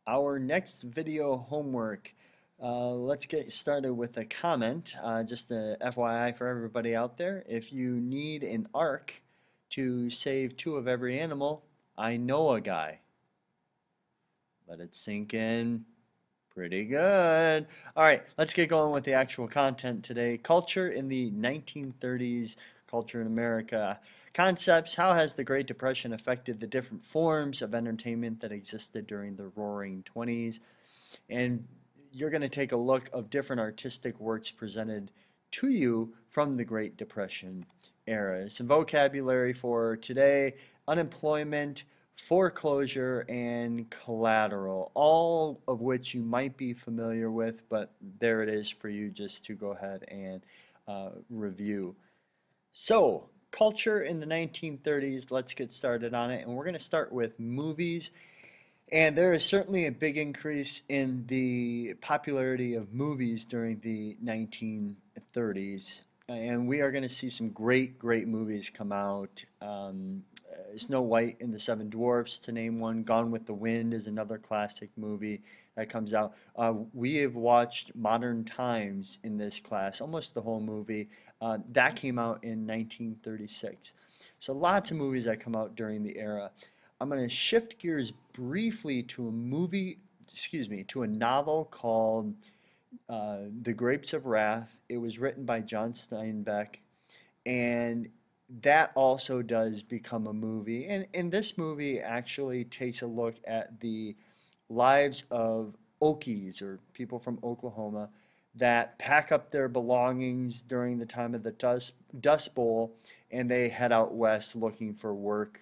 Our next video homework, let's get started with a comment. Just a FYI for everybody out there, if you need an ark to save two of every animal, I know a guy. Let it sink in. Pretty good. All right, let's get going with the actual content today. Culture in the 1930s, culture in America. Concepts, how has the Great Depression affected the different forms of entertainment that existed during the Roaring '20s? And you're going to take a look of different artistic works presented to you from the Great Depression era. Some vocabulary for today: unemployment, foreclosure, and collateral, all of which you might be familiar with, but there it is for you just to go ahead and review. So, culture in the 1930s, let's get started on it, and we're going to start with movies. And there is certainly a big increase in the popularity of movies during the 1930s. And we are going to see some great movies come out. Snow White and the Seven Dwarfs, to name one. Gone with the Wind is another classic movie that comes out. We have watched Modern Times in this class, almost the whole movie. That came out in 1936. So lots of movies that come out during the era. I'm going to shift gears briefly to to a novel called The Grapes of Wrath. It was written by John Steinbeck, and that also does become a movie. And this movie actually takes a look at the lives of Okies, or people from Oklahoma, that pack up their belongings during the time of the Dust Bowl, and they head out west looking for work,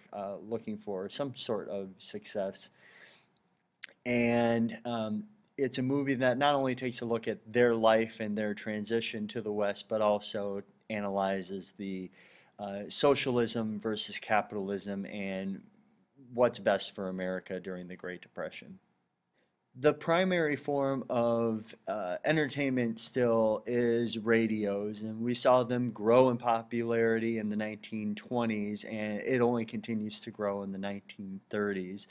looking for some sort of success. And it's a movie that not only takes a look at their life and their transition to the West, but also analyzes the socialism versus capitalism and what's best for America during the Great Depression. The primary form of entertainment still is radios, and we saw them grow in popularity in the 1920s, and it only continues to grow in the 1930s.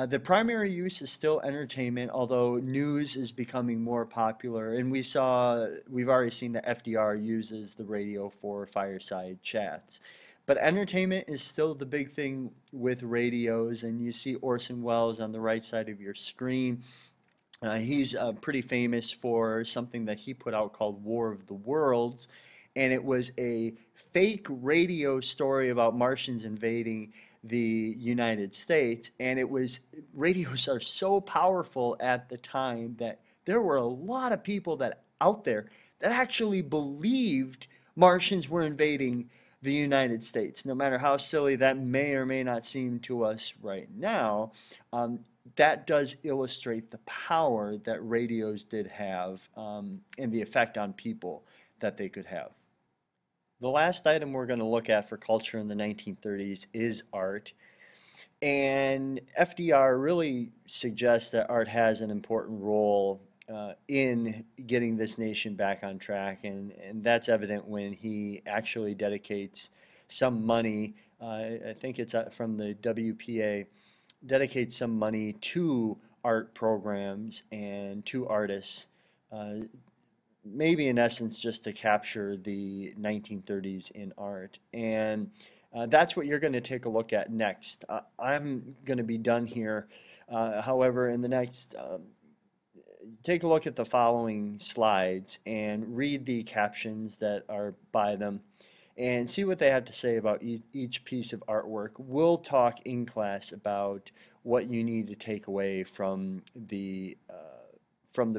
The primary use is still entertainment, although news is becoming more popular, and we've already seen that FDR uses the radio for fireside chats. But entertainment is still the big thing with radios, and you see Orson Welles on the right side of your screen. He's pretty famous for something that he put out called War of the Worlds, and it was a fake radio story about Martians invading the United States. And radios are so powerful at the time that there were a lot of people out there that actually believed Martians were invading the United States. No matter how silly that may or may not seem to us right now, that does illustrate the power that radios did have, and the effect on people that they could have. The last item we're going to look at for culture in the 1930s is art. And FDR really suggests that art has an important role in getting this nation back on track, and that's evident when he actually dedicates some money, I think it's from the WPA, dedicates some money to art programs and to artists, maybe in essence just to capture the 1930s in art. And that's what you're going to take a look at next. I'm going to be done here. However, in the next, take a look at the following slides and read the captions that are by them and see what they have to say about each piece of artwork. We'll talk in class about what you need to take away from the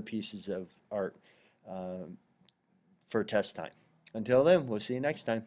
pieces of art for test time. Until then, we'll see you next time.